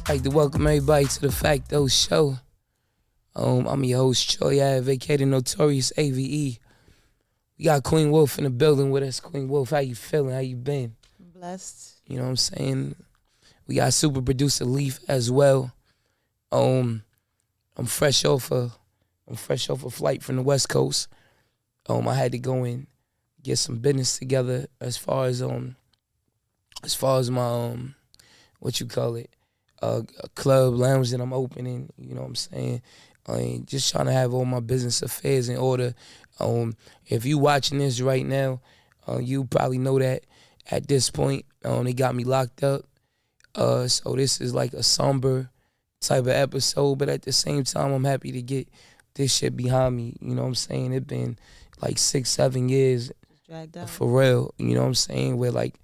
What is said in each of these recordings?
I'd like to welcome everybody to the Facto Show. I'm your host, Troy vacated Notorious AVE. We got Queen Wolf in the building with us. Queen Wolf, how you feeling? How you been? I'm blessed. You know what I'm saying? We got super producer Leaf as well. I'm fresh off a flight from the West Coast. I had to go and get some business together as far as my what you call it, a club lounge that I'm opening. You know what I'm saying? Just trying to have all my business affairs in order. If you watching this right now, you probably know that at this point they got me locked up. So this is like a somber type of episode, but at the same time, I'm happy to get this shit behind me. You know what I'm saying? It been like 6-7 years Dragged out. for real. You know what I'm saying? Where like,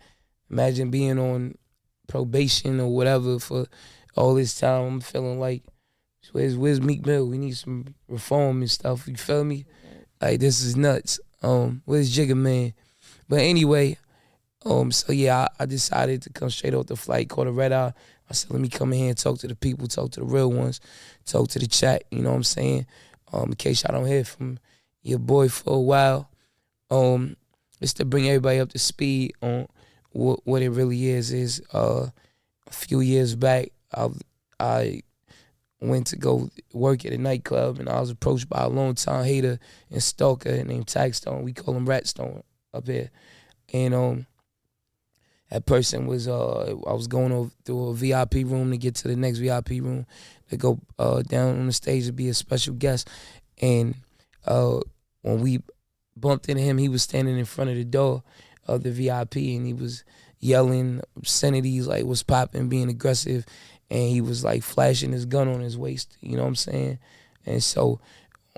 imagine being on probation or whatever for all this time. I'm feeling like, where's Meek Mill? We need some reform and stuff. You feel me? Like, this is nuts. Where's Jigga Man? But anyway, so yeah, I decided to come straight off the flight, caught a red eye. I said, let me come in here and talk to the people, talk to the real ones, talk to the chat, you know what I'm saying? In case y'all don't hear from your boy for a while. Just to bring everybody up to speed on what it really is a few years back, I went to go work at a nightclub, and I was approached by a longtime hater and stalker named Tagstone. We call him Ratstone up here. And that person was, I was going through a VIP room to get to the next VIP room to go down on the stage to be a special guest. And when we bumped into him, he was standing in front of the door of the VIP, and he was yelling obscenities, like what's popping, being aggressive, and he was like flashing his gun on his waist, you know what I'm saying? And so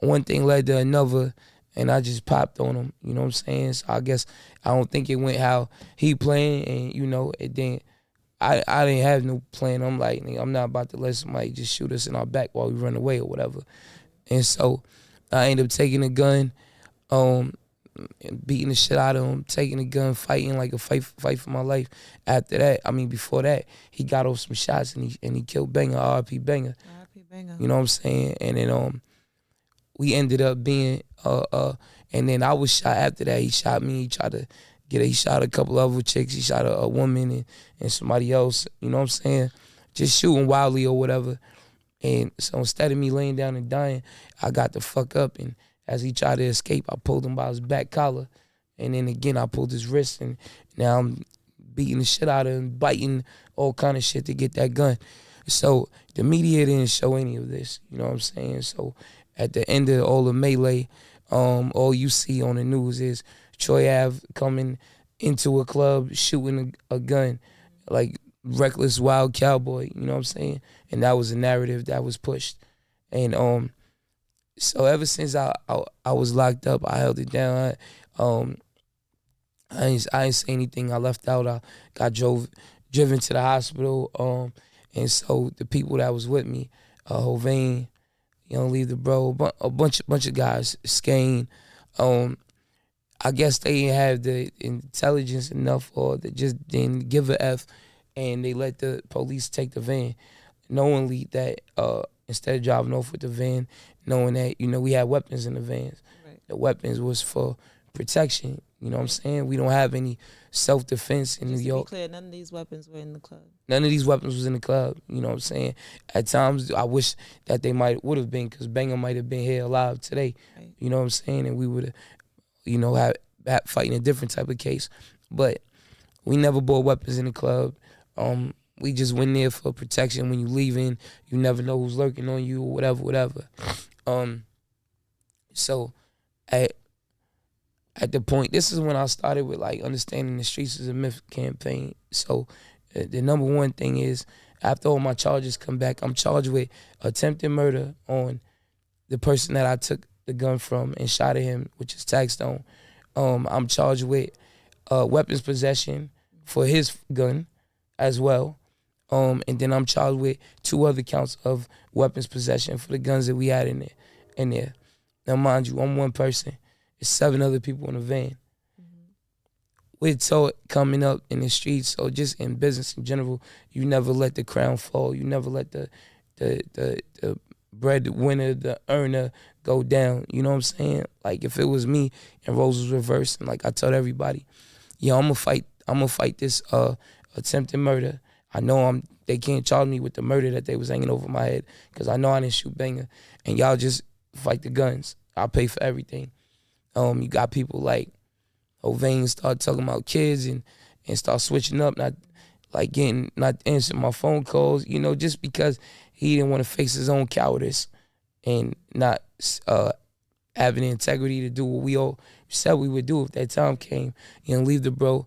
one thing led to another, and I just popped on him, you know what I'm saying? So I guess I don't think it went how he planned, and you know, it didn't. I didn't have no plan. I'm like, nigga, I'm not about to let somebody just shoot us in our back while we run away or whatever. And so I ended up taking a gun, beating the shit out of him, taking a gun, fighting like a fight for my life. After that, before that, he got off some shots and he killed Banger, R.I.P. Banger. R.I.P. Banger. You know what I'm saying? And then we ended up being and then I was shot after that. He shot me. He shot a couple other chicks. He shot a woman and somebody else. You know what I'm saying? Just shooting wildly or whatever. And so instead of me laying down and dying, I got the fuck up, and as he tried to escape, I pulled him by his back collar, and then again I pulled his wrist, and now I'm beating the shit out of him, biting all kind of shit to get that gun. So the media didn't show any of this, you know what I'm saying? So at the end of all the melee, all you see on the news is Troy Ave coming into a club shooting a gun, like reckless wild cowboy, you know what I'm saying? And that was a narrative that was pushed. And so ever since I was locked up, I held it down. I ain't say anything. I left out. I got driven to the hospital. And so the people that was with me, Hovain, Leave the Bro, a bunch of guys, Skane, I guess they didn't have the intelligence enough, or they just didn't give a F, and they let the police take the van, knowingly that instead of driving off with the van, knowing that, we had weapons in the vans. Right. The weapons was for protection, you know what I'm saying? We don't have any self-defense in New York. To be clear, none of these weapons were in the club. None of these weapons was in the club, you know what I'm saying? At times, I wish that they would have been, because Banger might have been here alive today, right. You know what I'm saying? And we would have, have fighting a different type of case. But we never bought weapons in the club. We just went there for protection. When you leaving, you never know who's lurking on you or whatever. So at the point, this is when I started with like understanding the streets is a myth campaign. So the number one thing is, after all my charges come back, I'm charged with attempted murder on the person that I took the gun from and shot at him, which is Tagstone. I'm charged with weapons possession for his gun as well. And then I'm charged with 2 other counts of weapons possession for the guns that we had in there. Now, mind you, I'm one person. There's 7 other people in the van. Mm-hmm. we're taught coming up in the streets, or just in business in general, you never let the crown fall. You never let the breadwinner, the earner, go down. You know what I'm saying? Like, if it was me and roles was reversed, and like I told everybody, yo, I'm gonna fight this attempted murder. I know they can't charge me with the murder that they was hanging over my head, because I know I didn't shoot Banger. And y'all just fight the guns. I'll pay for everything. You got people like O'Vain start talking about kids and start switching up, not answering my phone calls, just because he didn't want to face his own cowardice and not having the integrity to do what we all said we would do if that time came. Leave the bro.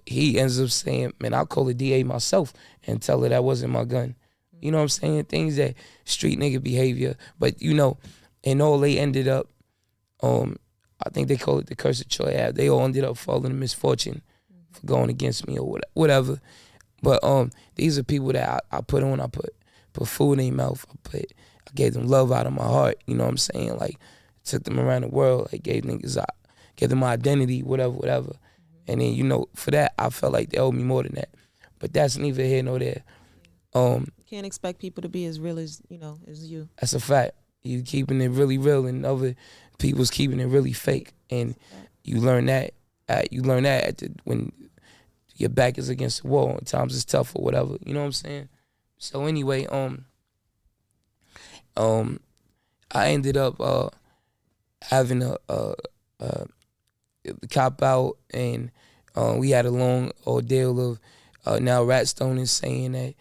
He ends up saying, man, I'll call the DA myself and tell her that wasn't my gun. You know what I'm saying? Things that street nigga behavior. But, and all they ended up, I think they call it the curse of Troy Ave. They all ended up falling in misfortune for going against me or whatever. But these are people that I put on. I put food in their mouth. I gave them love out of my heart. You know what I'm saying? Like, took them around the world. Like, gave them my identity, whatever. And then, for that, I felt like they owed me more than that. But that's neither here nor there. Can't expect people to be as real as as you. That's a fact. You keeping it really real, and other people's keeping it really fake. And you learn that. When your back is against the wall, and times it's tough or whatever. You know what I'm saying? So anyway, I ended up having a cop out, and we had a long ordeal of now Ratstone is saying that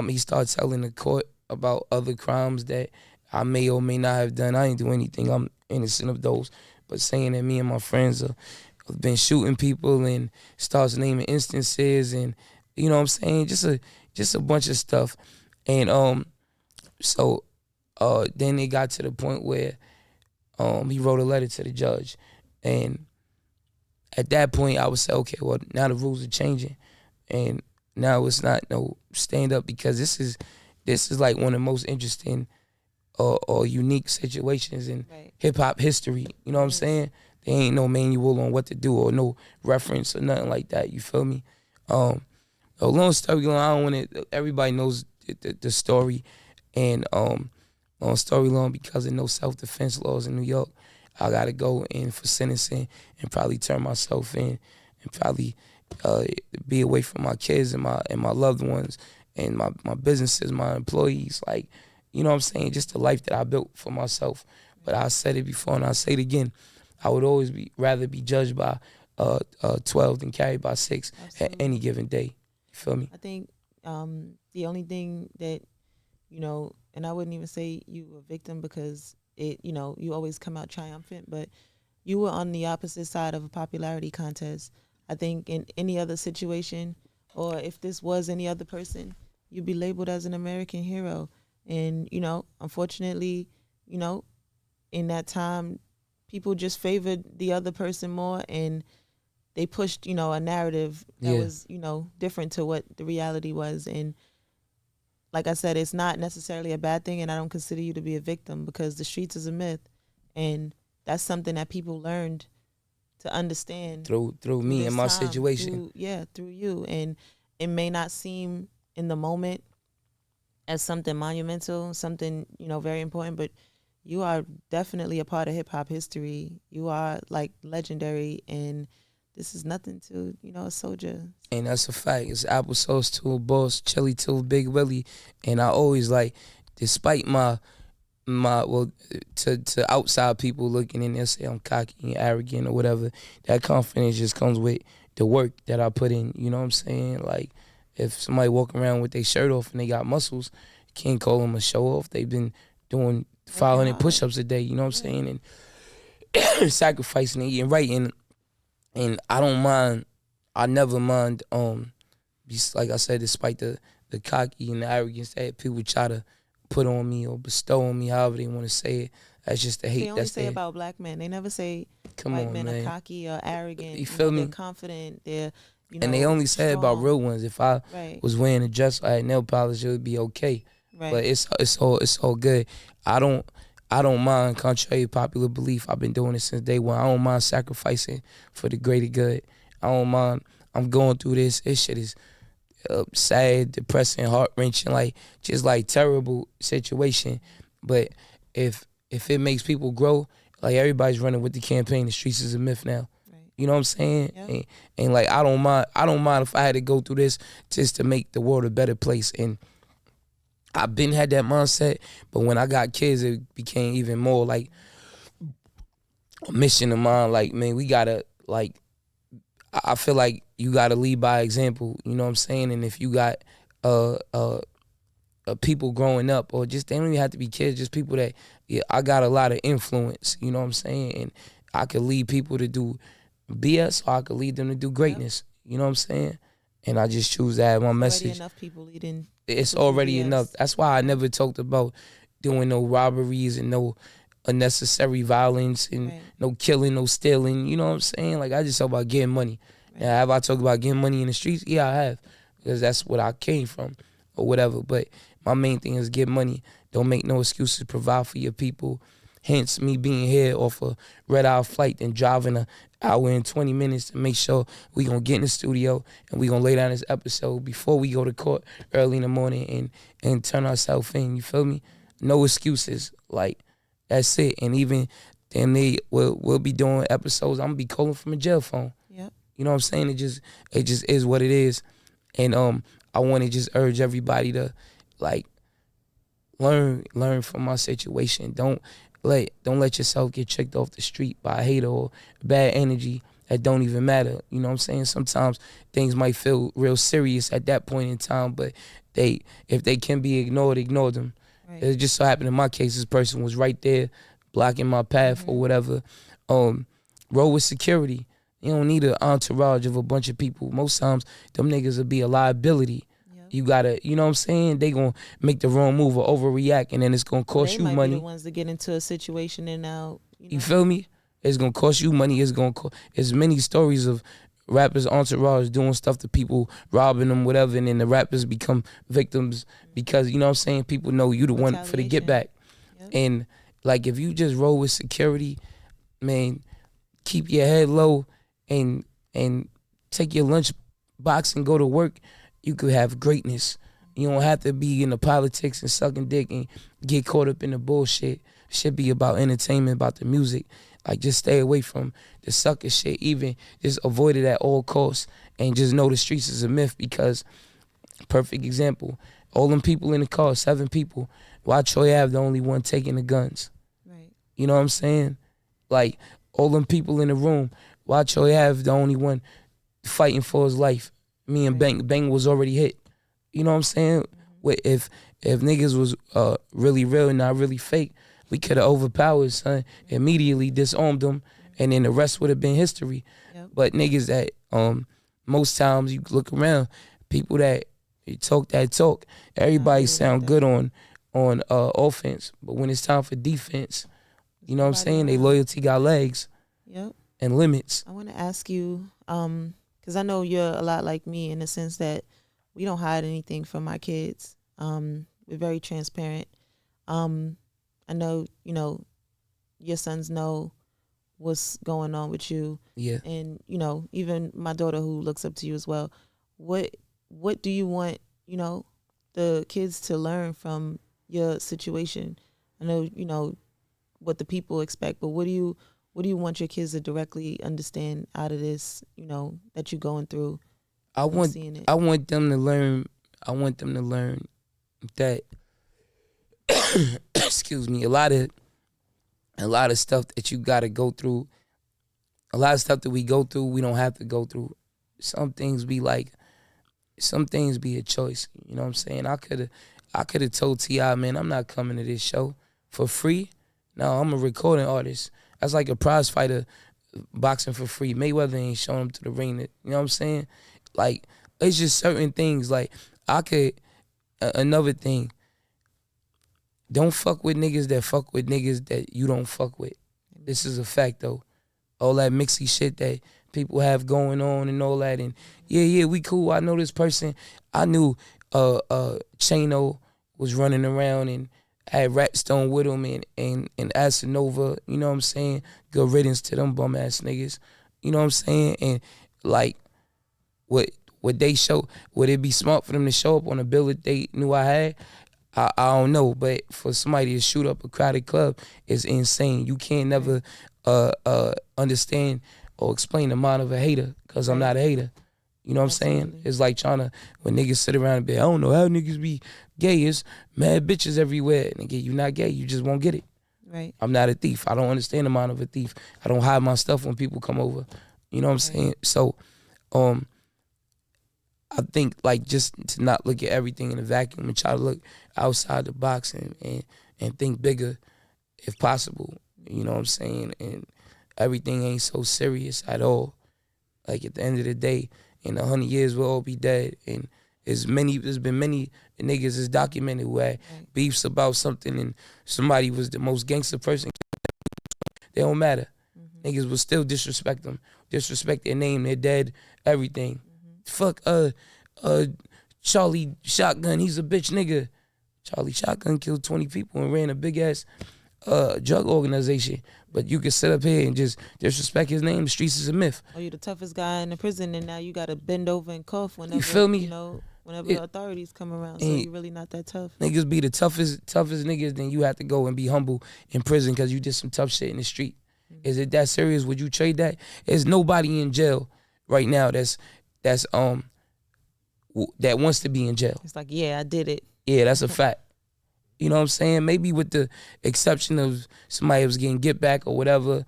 he started telling the court about other crimes that I may or may not have done. I ain't do anything. I'm innocent of those. But saying that me and my friends have been shooting people, and starts naming instances, and you know what I'm saying, just a bunch of stuff. And so then it got to the point where he wrote a letter to the judge, and at that point I would say, okay, well, now the rules are changing, and now it's not no stand up, because this is like one of the most interesting or unique situations in hip hop history. You know what I'm saying? There ain't no manual on what to do, or no reference or nothing like that. You feel me? A long story long. I don't want to. Everybody knows the story, and long story long, because of no self-defense laws in New York, I gotta go in for sentencing and probably turn myself in, and probably be away from my kids and my loved ones and my businesses, my employees. Like, you know what I'm saying? Just the life that I built for myself. But I said it before and I say it again. I would always rather be judged by 12 than carried by 6. Absolutely. At any given day. You feel me? I think the only thing that, and I wouldn't even say you a victim, because you always come out triumphant, but you were on the opposite side of a popularity contest. I think in any other situation, or if this was any other person, you'd be labeled as an American hero. And, unfortunately, in that time, people just favored the other person more, and they pushed, a narrative that was, different to what the reality was. And like I said, it's not necessarily a bad thing, and I don't consider you to be a victim, because the streets is a myth, and that's something that people learned to understand through me and my situation. Through you. And it may not seem in the moment as something monumental, something, very important, but you are definitely a part of hip hop history. You are like legendary, and this is nothing to, a soldier. And that's a fact. It's applesauce to a boss, chili to a Big Willie. And I always, like, despite my to outside people looking in there say I'm cocky and arrogant or whatever, that confidence just comes with the work that I put in. You know what I'm saying? Like, if somebody walking around with their shirt off and they got muscles, you can't call them a show off. They've been doing 500 push-ups a day, you know what I'm saying? And sacrificing and eating right. And I don't mind, I never mind, like I said, despite the cocky and the arrogance that people try to put on me or bestow on me, however they want to say it. That's just the hate. They only say about black men. They never say white men are cocky or arrogant. You feel me? They're confident. They're, and they only say it about real ones. If I was wearing a dress, I had nail polish, it would be okay. Right. But it's all good. I don't I don't mind, contrary to popular belief. I've been doing it since day one. I don't mind sacrificing for the greater good. I don't mind. I'm going through this. This shit is sad, depressing, heart wrenching, like just like terrible situation. But if it makes people grow, like everybody's running with the campaign. The streets is a myth now. Right. You know what I'm saying? Yep. And like I don't mind. I don't mind if I had to go through this just to make the world a better place. And I've been had that mindset, but when I got kids, it became even more like a mission of mine. Like, man, we gotta like. I feel like you gotta lead by example. You know what I'm saying? And if you got people growing up, or just they don't even have to be kids, just people that I got a lot of influence. You know what I'm saying? And I could lead people to do BS, or I could lead them to do greatness. Yep. You know what I'm saying? And I just choose to have my message. Already enough people leading. It's already enough. That's why I never talked about doing no robberies and no unnecessary violence and no killing, no stealing. You know what I'm saying? Like, I just talk about getting money. Right. Now, have I talked about getting money in the streets? Yeah, I have, because that's what I came from or whatever. But my main thing is get money. Don't make no excuses. Provide for your people. Hence, me being here off a red-eye flight and driving an hour and 20 minutes to make sure we going to get in the studio and we going to lay down this episode before we go to court early in the morning and turn ourselves in. You feel me? No excuses. Like, that's it. And even then we'll be doing episodes. I'm going to be calling from a jail phone. Yep. You know what I'm saying? It just is what it is. And I want to just urge everybody to, like, learn from my situation. Don't let yourself get tricked off the street by a hater or bad energy that don't even matter. You know what I'm saying? Sometimes things might feel real serious at that point in time, but if they can be ignored, ignore them. Right. It just so happened in my case, this person was right there blocking my path or whatever. Roll with security. You don't need an entourage of a bunch of people. Most times, them niggas will be a liability. You gotta, you know what I'm saying? They gonna make the wrong move or overreact, and then it's gonna cost you money. They might be the ones that get into a situation and now. You feel me? It's gonna cost you money. It's gonna cost. There's many stories of rappers' entourage doing stuff to people, robbing them, whatever, and then the rappers become victims because, you know what I'm saying, people know you the one for the get back. Yep. And like, if you just roll with security, man, keep your head low and take your lunch box and go to work, you could have greatness. You don't have to be in the politics and sucking dick and get caught up in the bullshit. It should be about entertainment, about the music. Like, just stay away from the sucker shit. Even just avoid it at all costs, and just know the streets is a myth. Because, perfect example, all them people in the car, 7 people, why Troy Ave the only one taking the guns? Right. You know what I'm saying? Like, all them people in the room, why Troy Ave the only one fighting for his life? Me and Bang was already hit. You know what I'm saying? If niggas was really real and not really fake, we could have overpowered, son, immediately disarmed them, and then the rest would have been history. Yep. But niggas that most times you look around, people that talk that talk, everybody sound good on offense, but when it's time for defense, you know what I'm saying? They loyalty got legs. Yep. And limits. I want to ask you, because I know you're a lot like me in the sense that we don't hide anything from our kids. We're very transparent. I know, your sons know what's going on with you. Yeah. And, even my daughter who looks up to you as well. What do you want, the kids to learn from your situation? I know, what the people expect, but what do you want your kids to directly understand out of this, that you're going through? I want them to learn that excuse me, a lot of stuff that you gotta go through, a lot of stuff that we go through, we don't have to go through. Some things be a choice. You know what I'm saying? I could have told T.I., man, I'm not coming to this show for free. No, I'm a recording artist. That's like a prize fighter boxing for free. Mayweather ain't showing him to the ring. You know what I'm saying? Like, it's just certain things. Like, another thing, don't fuck with niggas that you don't fuck with. This is a fact, though. All that mixy shit that people have going on and all that. And yeah, we cool. I know this person. I knew Chano was running around and had Rat Stone with him and Asanova, you know what I'm saying? Good riddance to them bum ass niggas. You know what I'm saying? And like what they show, would it be smart for them to show up on a bill that they knew I had? I don't know, but for somebody to shoot up a crowded club is insane. You can't never understand or explain the mind of a hater, because I'm not a hater. You know what I'm saying? It's like trying to, when niggas sit around and be, I don't know how niggas be gay. It's mad bitches everywhere. Nigga, you not gay. You just won't get it. Right. I'm not a thief. I don't understand the mind of a thief. I don't hide my stuff when people come over. You know what I'm saying? So, I think like just to not look at everything in a vacuum and try to look outside the box and think bigger if possible. You know what I'm saying? And everything ain't so serious at all. Like at the end of the day, in 100 years we'll all be dead. And there's been many niggas is documented who had beefs about something and somebody was the most gangster person. They don't matter. Niggas will still disrespect them, disrespect their name, their dead, everything. Fuck Charlie Shotgun, he's a bitch nigga. Charlie Shotgun killed 20 people and ran a big ass drug organization. But you can sit up here and just disrespect his name. The streets is a myth. Oh, you the toughest guy in the prison, and now you got to bend over and cough whenever, you feel me? You know, whenever the authorities come around. So you're really not that tough. Niggas be the toughest niggas, then you have to go and be humble in prison because you did some tough shit in the street. Is it that serious? Would you trade that? There's nobody in jail right now that wants to be in jail. It's like, yeah, I did it. Yeah, that's a fact. You know what I'm saying? Maybe with the exception of somebody was getting get back or whatever.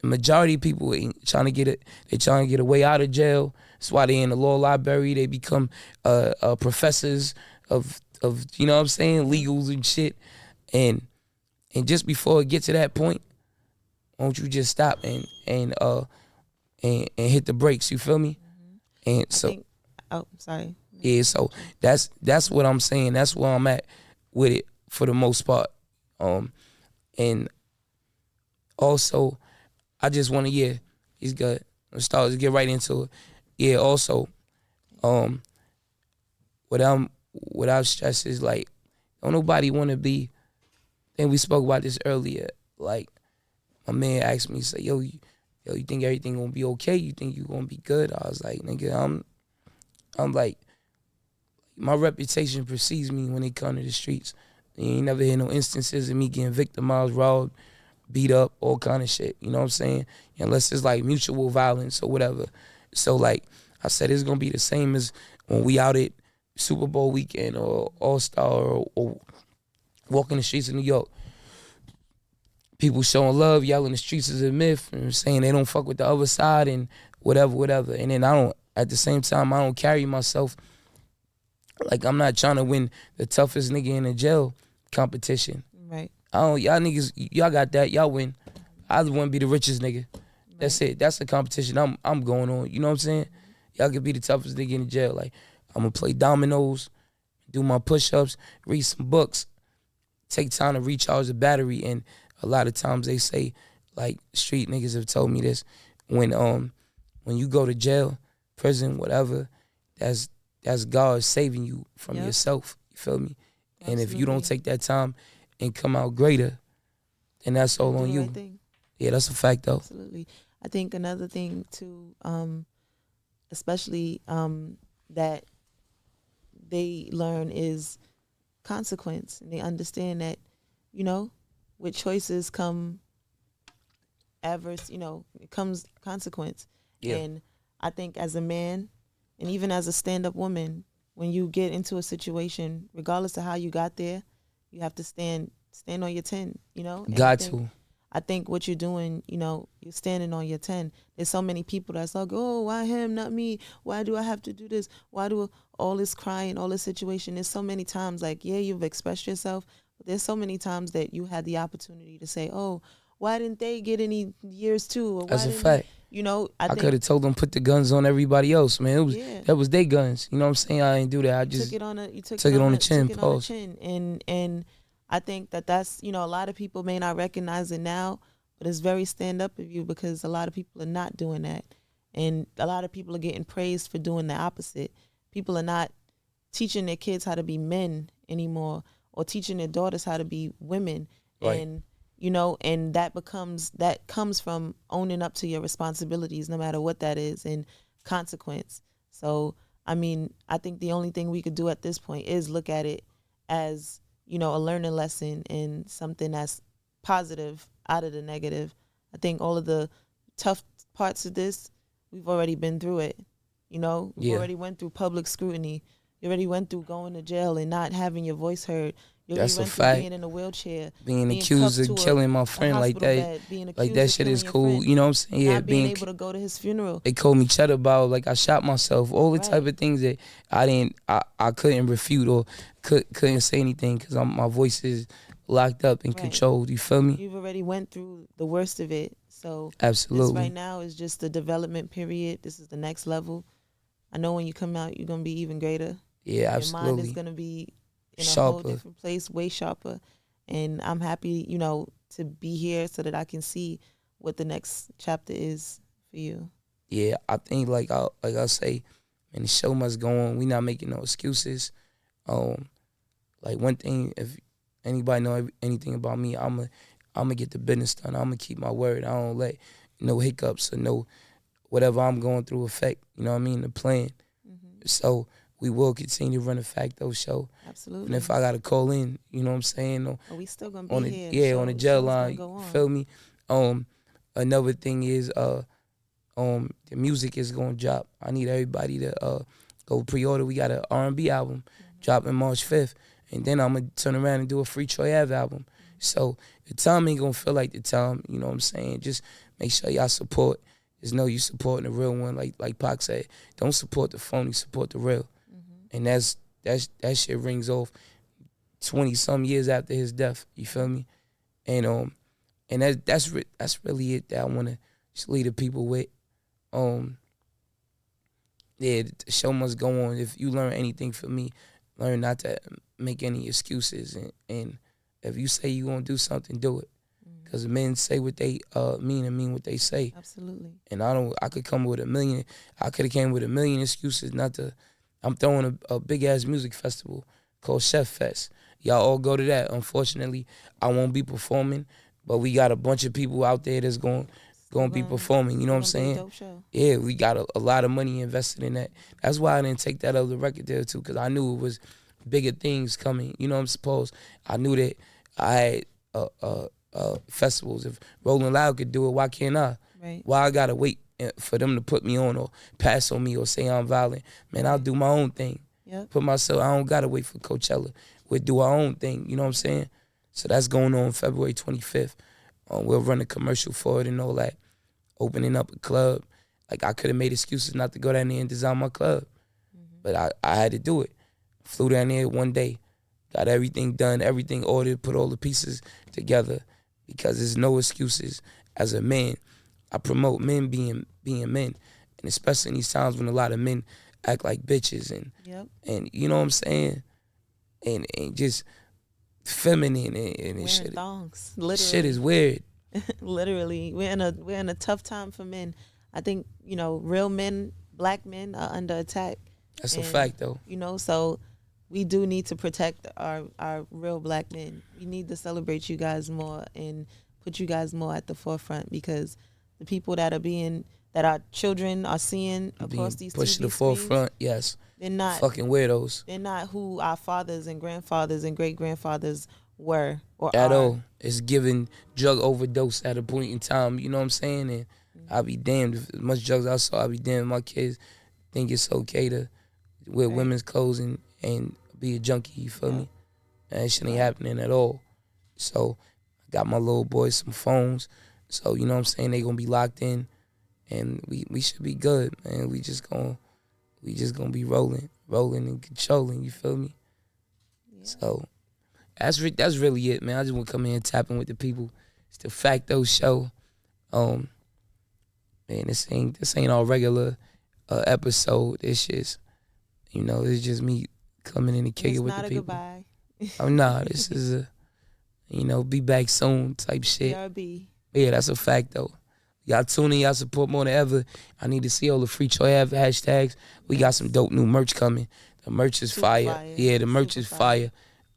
The majority of people ain't trying to get it. They trying to get a way out of jail. That's why they in the law library. They become professors of you know what I'm saying, legals and shit. And just before it gets to that point, won't you just stop and hit the brakes? You feel me? And so, sorry. Yeah, so that's what I'm saying. That's where I'm at with it for the most part. And also, I just want to, he's good. Let's get right into it. Yeah, also, without stress is like, don't nobody want to be, and we spoke about this earlier, like, my man asked me, say, yo, you think everything gonna be okay? You think you gonna be good? I was like, nigga, I'm like, my reputation precedes me when it come to the streets. You ain't never hear no instances of me getting victimized, robbed, beat up, all kind of shit. You know what I'm saying? Unless it's like mutual violence or whatever. So like I said, it's gonna be the same as when we out at Super Bowl weekend or All-Star or walking the streets of New York. People showing love, yelling the streets is a myth, and saying they don't fuck with the other side and whatever. And then at the same time, I don't carry myself like I'm not trying to win the toughest nigga in the jail competition. Right. Y'all niggas, y'all got that, y'all win. I want to be the richest nigga. That's it. That's the competition I'm going on. You know what I'm saying? Y'all could be the toughest nigga in the jail. Like, I'm going to play dominoes, do my push-ups, read some books, take time to recharge the battery. And a lot of times they say, like, street niggas have told me this, when you go to jail, prison, whatever, that's God saving you from yourself. You feel me? Absolutely. And if you don't take that time and come out greater, then that's all on you. Right, yeah, that's a fact though. Absolutely. I think another thing too, especially that they learn is consequence. And they understand that, you know, with choices come adverse, you know, it comes consequence. Yeah. And I think as a man, and even as a stand-up woman, when you get into a situation, regardless of how you got there, you have to stand on your 10, you know? And I think what you're doing, you know, you're standing on your 10. There's so many people that's like, oh, why him, not me? Why do I have to do this? Why do all this crying, all this situation? There's so many times, like, yeah, you've expressed yourself, but there's so many times that you had the opportunity to say, oh, why didn't they get any years too? Or that's a fact. You know, I could have told them put the guns on everybody else, man. That was their guns. You know what I'm saying? I ain't do that. I just took it on the chin. And I think that's, you know, a lot of people may not recognize it now, but it's very stand up of you because a lot of people are not doing that. And a lot of people are getting praised for doing the opposite. People are not teaching their kids how to be men anymore or teaching their daughters how to be women. Right. And and that comes from owning up to your responsibilities, no matter what that is, and consequence. So I mean, I think the only thing we could do at this point is look at it as a learning lesson and something that's positive out of the negative. I think all of the tough parts of this, we've already been through it. We've already went through public scrutiny. You already went through going to jail and not having your voice heard. You already That's a went through fact. being in a wheelchair, Being being accused cuffed of to killing my a friend like hospital that, bed, being accused like that of shit killing is your cool. friend, You know what I'm saying? Yeah, not being able to go to his funeral. they called me cheddar about like I shot myself. All the type Right. of things that I couldn't refute or couldn't say anything because my voice is locked up and Right. controlled. You feel me? You've already went through the worst of it. So this Absolutely. right now is just the development period. This is the next level. I know when you come out, you're gonna be even greater. Yeah, Your mind is absolutely. gonna be in a whole Sharper. different place, way sharper. And I'm happy, to be here so that I can see what the next chapter is for you. Yeah, I think like I say, man, the show must go on. We not making no excuses. Like one thing, if anybody know anything about me, I'ma get the business done. I'ma keep my word. I don't let no hiccups or no whatever I'm going through affect, the plan. Mm-hmm. So we will continue to run a Facto show. Absolutely. And if I gotta call in, you know what I'm saying? But we still gonna On be the here. on the jail Show's gonna line. go You on. feel me? Another thing is the music is gonna drop. I need everybody to go pre-order. We got an R&B album dropping March 5th, and then I'm gonna turn around and do a Free Troy Ave album. So the time ain't gonna feel like the time. You know what I'm saying? Just make sure y'all support. Just know you supporting the real one. Like Pac said, don't support the phony, support the real. And that shit rings off 20-some years after his death. You feel me? And that's really it that I wanna just leave the people with. Yeah, the show must go on. If you learn anything from me, learn not to make any excuses. And if you say you gonna do something, do it. Because men say what they mean and mean what they say. Absolutely. And I could come with a million. I could have came with a million excuses not to. I'm throwing a big ass music festival called Chef Fest. Y'all all go to that. Unfortunately, I won't be performing, but we got a bunch of people out there that's going to be performing. You know what I'm saying? Dope show. Yeah, we got a lot of money invested in that. That's why I didn't take that other record deal too, because I knew it was bigger things coming. You know what I'm supposed? I knew that I had festivals. If Rolling Loud could do it, why can't I? Right. Why I gotta wait for them to put me on or pass on me or say I'm violent? Man, I'll do my own thing. Yep. Put myself. I don't gotta wait for Coachella. We'll do our own thing. You know what I'm saying? So that's going on February 25th. We'll run a commercial for it and all that. Opening up a club. Like I could have made excuses not to go down there and design my club, but I had to do it. Flew down there one day, got everything done, everything ordered, put all the pieces together, because there's no excuses. As a man, I promote men being men, and especially in these times when a lot of men act like bitches and you know what I'm saying, and just feminine and Wearing shit. thongs. Literally. Shit is weird. Literally, we're in a tough time for men. I think real men, black men, are under attack. That's a fact, though. So we do need to protect our real black men. We need to celebrate you guys more and put you guys more at the forefront, because the people that our children are seeing across these pushed TV to the screens, forefront. Yes, they're not fucking weirdos They're not who our fathers and grandfathers and great grandfathers were or at are. all. It's giving drug overdose at a point in time. You know what I'm saying? And I'll be damned if as much drugs I saw. I'll be damned if my kids think it's okay to wear women's clothes and be a junkie. You feel me? And that shit ain't happening at all. So I got my little boys some phones. So you know what I'm saying? They gonna be locked in, and we should be good, man. We just gonna be rolling and controlling. You feel me? Yeah. So that's really it, man. I just want to come in and tap in with the people. It's the Facto Show. Man, this ain't our regular episode. It's just, it's just me coming in and kicking it with the people. Goodbye. Oh nah, this is a, be back soon type shit. BRB. Yeah, that's a fact though. Y'all tune in, y'all support more than ever. I need to see all the Free Troy Ave hashtags. We got some dope new merch coming. The merch is fire. Yeah, the merch is fire.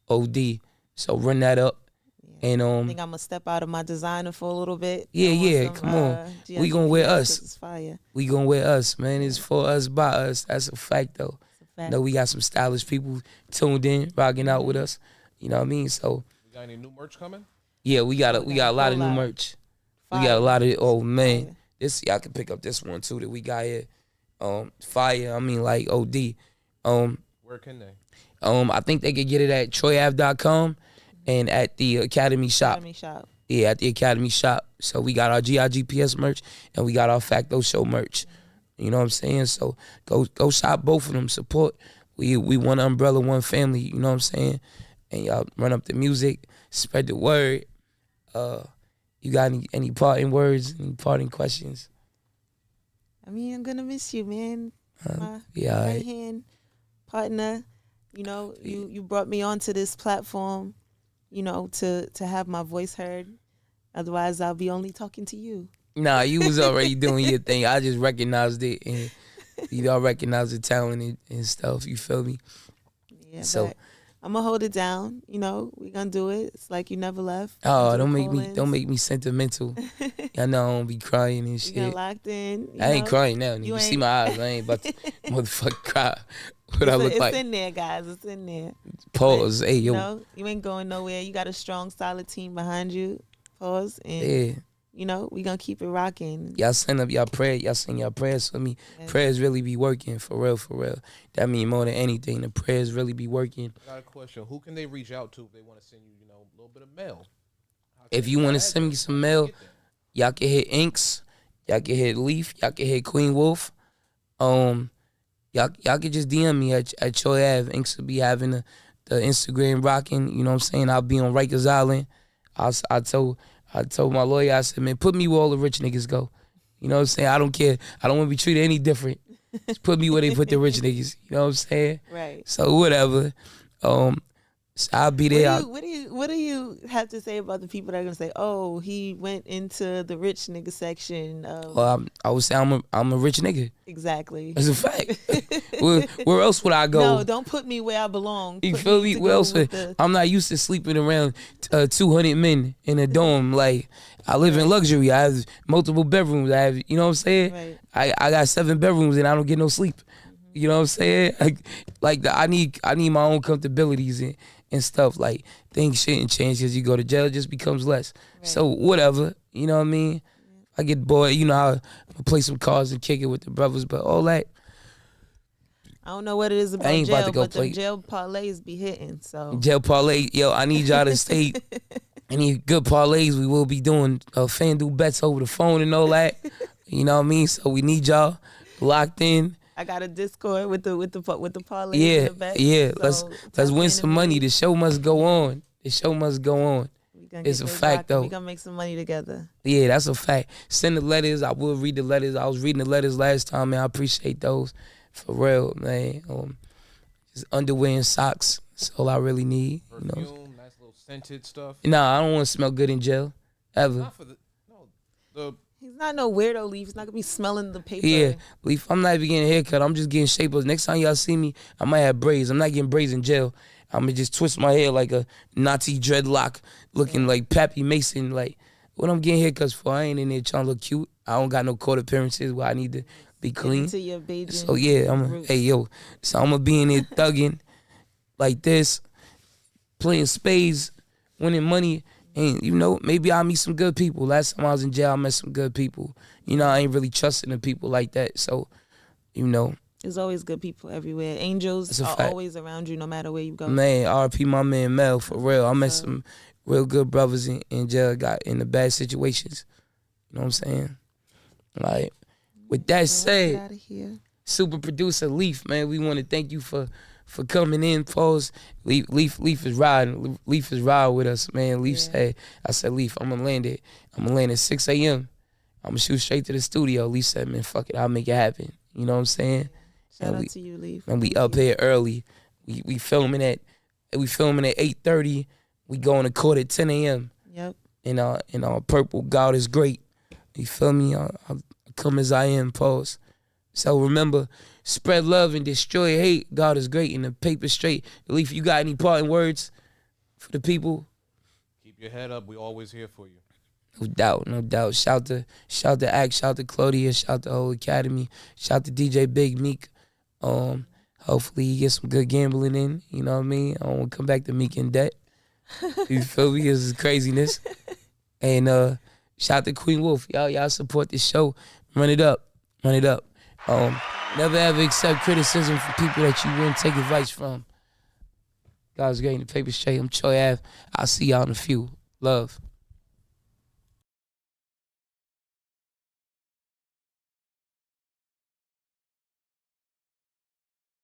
OD. So run that up. Yeah. And I think I'm gonna step out of my designer for a little bit. Yeah, come on. We gonna wear us. It's fire. We gonna wear us, man. It's for us, by us. That's a fact, though. Fact. Know we got some stylish people tuned in, rocking out with us. You know what I mean? So we got any new merch coming? Yeah, we got a lot of new merch. Fire. We got a lot of man. Fire. This y'all can pick up this one too that we got here. Fire. I mean like OD. Where can they? I think they could get it at troyave.com and at the Academy Shop. Yeah, at the Academy Shop. So we got our GIGPS merch and we got our Facto Show merch. You know what I'm saying? So go shop both of them. Support. We one umbrella, one family. You know what I'm saying? And y'all run up the music, spread the word. You got any parting words, any parting questions? I mean, I'm gonna miss you, man. My right. right hand partner. You know, you brought me onto this platform, you know, to have my voice heard. Otherwise, I'll be only talking to you. Nah, you was already doing your thing. I just recognized it, and you all recognize the talent and stuff. You feel me? Yeah. So I'm gonna hold it down. You know, we gonna do it. It's like you never left. Oh, don't make me sentimental. I know I don't be crying and shit. You got locked in. I ain't crying now. You see my eyes. I ain't about to motherfucking cry. What I look like? It's in there, guys. It's in there. Pause. But, hey, yo. You know, you ain't going nowhere. You got a strong, solid team behind you. Pause. And yeah. You know, we gonna keep it rocking. Y'all send up y'all prayer. Y'all send y'all prayers for me. Yes. Prayers really be working, for real, for real. That mean more than anything. The prayers really be working. I got a question. Who can they reach out to if they want to send you, you know, a little bit of mail? If you want to send me some mail, y'all can hit Inks. Y'all can hit Leaf. Y'all can hit Queen Wolf. Y'all can just DM me at Troy Ave. Inks will be having the Instagram rocking. You know what I'm saying? I'll be on Rikers Island. I told my lawyer, I said, man, put me where all the rich niggas go. You know what I'm saying? I don't care. I don't want to be treated any different. Just put me where they put the rich niggas. You know what I'm saying? Right. So whatever. So I'll be there. What do you have to say about the people that are gonna say, "Oh, he went into the rich nigga section"? Well, I would say I'm a rich nigga. Exactly. That's a fact. where else would I go? No, don't put me where I belong. You feel me? Where else? I'm not used to sleeping around 200 men in a dorm. Like I live in luxury. I have multiple bedrooms. I have, you know what I'm saying? Right. I got 7 bedrooms and I don't get no sleep. You know what I'm saying? I need my own comfortabilities and stuff. Like things shouldn't change because you go to jail, it just becomes less. Right. So whatever, you know what I mean? I get bored, you know, I play some cards and kick it with the brothers, but all that. I don't know what it is about jail, but the jail parlays be hitting. So jail parlay, yo, I need y'all to stay. Any good parlays, we will be doing FanDuel bets over the phone and all that. You know what I mean? So we need y'all locked in. I got a Discord with the parlays. Yeah, and the bets, yeah. So let's win some money. The show must go on. The show must go on. It's a fact, though. We gonna make some money together. Yeah, that's a fact. Send the letters. I will read the letters. I was reading the letters last time, man. I appreciate those for real, man. Just underwear and socks. That's all I really need. Perfume, you know? Nice little scented stuff. Nah, I don't want to smell good in jail ever. Not for the He's not no weirdo, Leaf. He's not gonna be smelling the paper. Yeah, Leaf, I'm not even getting a haircut. I'm just getting shapers. Next time y'all see me, I might have braids. I'm not getting braids in jail. I'm gonna just twist my hair like a Nazi dreadlock, looking like Pappy Mason. Like, what I'm getting haircuts for? I ain't in there trying to look cute. I don't got no court appearances where I need to be clean. To your Beijing so yeah, hey yo. So I'm gonna be in there thugging like this, playing spades, winning money. And, you know, maybe I'll meet some good people. Last time I was in jail, I met some good people. You know, I ain't really trusting the people like that. So, you know. There's always good people everywhere. Angels are always around you no matter where you go. Man, RP my man Mel, for real. I met some real good brothers in jail, got in the bad situations. You know what I'm saying? Like, with that said, super producer Leaf, man, we want to thank you for coming in, pause. Leaf is riding. Leaf is riding with us, man. Leaf said, I said, Leaf, I'm gonna land at 6 a.m. I'm gonna shoot straight to the studio. Leaf said, man, fuck it, I'll make it happen. You know what I'm saying? Shout out to you, Leaf. And we up here early. We filming at 8:30. We going to court at 10 a.m. Yep. In our purple, God is great. You feel me? I come as I am, pause. So remember, spread love and destroy hate. God is great and the paper straight. Leaf, you got any parting words for the people. Keep your head up. We always here for you. No doubt, no doubt. Shout to Act, shout to Claudia, shout to the whole Academy, shout to DJ Big Meek. Hopefully he gets some good gambling in. You know what I mean? I don't want to come back to Meek in debt. You feel me? This is craziness. And shout to Queen Wolf. Y'all support this show. Run it up. Never ever accept criticism from people that you wouldn't take advice from. God's great in the paper straight. I'm Troy Ave. I'll see y'all in a few. Love.